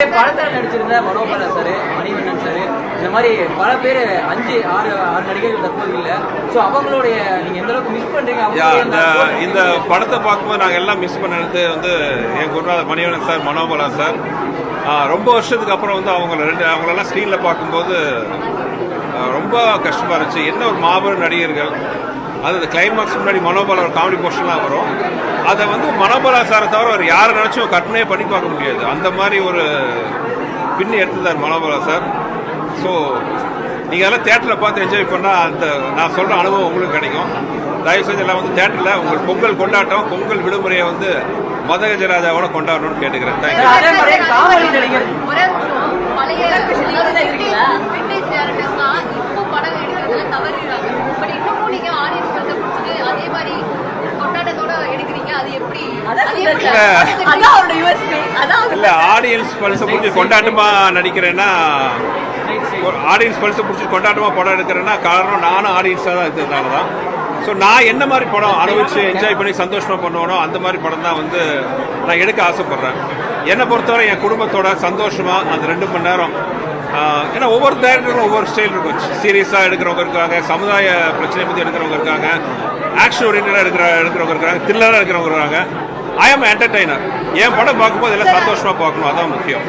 படத்தில் நடிச்சிருந்த Manobala sir, Manivannan sir, இந்த மாதிரி பல பேர் 5-6 நடிகர்கள் தற்போது இல்லை. ஸோ அவங்களுடைய நீங்க எந்த அளவுக்கு மிஸ் பண்றீங்க? இந்த படத்தை பார்க்கும்போது நாங்கள் எல்லாம் மிஸ் பண்ணது வந்து என் குருநாதர் மணிவண்ணன் சார், மனோபாலா சார். ரொம்ப வருஷத்துக்கு அப்புறம் வந்து அவங்களெல்லாம் ஸ்க்ரீனில் பார்க்கும்போது ரொம்ப கஷ்டமா இருந்துச்சு. என்ன ஒரு மாபெரும் நடிகர்கள். அது கிளைமாக்ஸ் முன்னாடி மனோபாலா ஒரு காமெடி போர்ஷன்லாம் வரும். அதை வந்து மனோபாலா சாரை தவிர அவர் யாரை நினைச்சும் கற்பனையே பண்ணி பார்க்க முடியாது. அந்த மாதிரி ஒரு பின்னி எடுத்துதார் மனோபாலா சார். ஸோ நீங்கள் எல்லாம் தேட்டரில் பார்த்து என்ஜாய் பண்ணால் அந்த நான் சொல்கிற அனுபவம் உங்களுக்கு கிடைக்கும். தயவுசெய்து எல்லாம் வந்து தேட்டரில் உங்கள் பொங்கல் கொண்டாட்டம், பொங்கல் விடுமுறையை வந்து மதகஜராஜாவோட கொண்டாடணும்னு கேட்டுக்கிறேன். இல்ல ஆடியன்ஸ் பல்ஸை பிடிச்சி கொண்டாட்டமா நடிக்கிறேன்னா, ஆடியன்ஸ் பல்ஸை பிடிச்சி கொண்டாட்டமா படம் எடுக்கிறேன்னா காரணம் நானும் ஆடியன்ஸாக தான் இருக்கிறதுனால தான். ஸோ நான் என்ன மாதிரி படம் அனுபவிச்சு என்ஜாய் பண்ணி சந்தோஷமா பண்ணுவேனோ அந்த மாதிரி படம் தான் வந்து நான் எடுக்க ஆசைப்படுறேன். என்னை பொறுத்தவரை என் குடும்பத்தோட சந்தோஷமா அந்த 2 மணி நேரம். ஏன்னா ஒவ்வொரு டேரக்டருக்கும் ஒவ்வொரு ஸ்டைல் இருக்கும். சீரியஸாக எடுக்கிறவங்க இருக்காங்க, சமுதாய பிரச்சனை பற்றி எடுக்கிறவங்க இருக்காங்க, ஆக்ஷன் ஓரியன்டாக எடுக்கிறவங்க இருக்காங்க, த்ரில்லராக இருக்கிறவங்க இருக்காங்க. ஐ ஆம் என்டர்டைனர். என் படம் பார்க்கும்போது எல்லாம் சந்தோஷமா பார்க்கணும், அதான் முக்கியம்.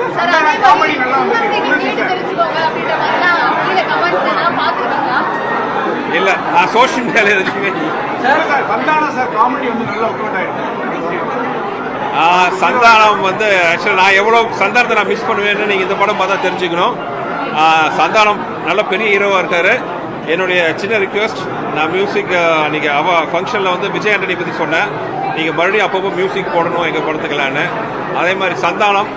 இல்ல நான் சோஷியல் மீடியால இருக்கேன். சந்தானம் வந்து ஆக்சுவலாக நான் எவ்வளோ சந்தானத்தை நான் மிஸ் பண்ணுவேன்னு நீங்கள் இந்த படம் பார்த்தா தெரிஞ்சுக்கணும். சந்தானம் நல்ல பெரிய ஹீரோவாக இருக்காரு. என்னுடைய சின்ன ரிக்வெஸ்ட், நான் மியூசிக் அன்றைக்கி ஃபங்க்ஷனில் வந்து விஜய் ஆண்டனி பற்றி சொன்னேன். நீங்கள் மறுபடியும் அப்பப்போ மியூசிக் போடணும் எங்கள் படத்துக்கலான்னு. அதே மாதிரி சந்தானம்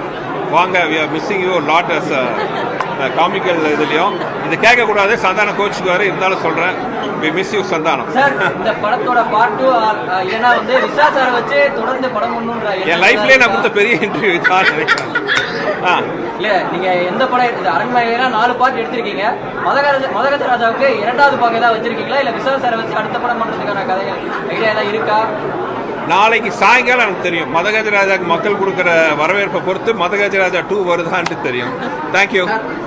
வாங்க, we are missing you lot as comical இதுலையும். இது கேட்கக்கூடாது, சந்தானம் கோச்சுக்குவாரு, இருந்தாலும் சொல்கிறேன், வி மிஸ் யூ சந்தானம். இந்த படத்தோட பார்ட் 2 ஏன்னா வந்து விசா சாரை வச்சு தொடர்ந்து படம் பண்ணணும்ன்ற என் லைஃப்லேயே நான் கொடுத்த பெரிய இன்டர்வியூ தான் நினைக்கிறேன். இல்ல நீங்க எந்த படம் அரண்மனையில 4 பார்ட் எடுத்திருக்கீங்க, மதகஜ ராஜாவுக்கு 2வது பாகம் ஏதாவது வச்சிருக்கீங்களா, இல்ல விசா சாரை வச்சு அடுத்த படம் பண்றதுக்கான கதை ஐடியா ஏதாவது இருக்கா? நாளைக்கு சாயங்காலம் எனக்கு தெரியும். மதகஜராஜாக்கு மக்கள் கொடுக்குற வரவேற்பை பொறுத்து மதகஜராஜா 2 வருதான்ட்டு தெரியும். தேங்க்யூ.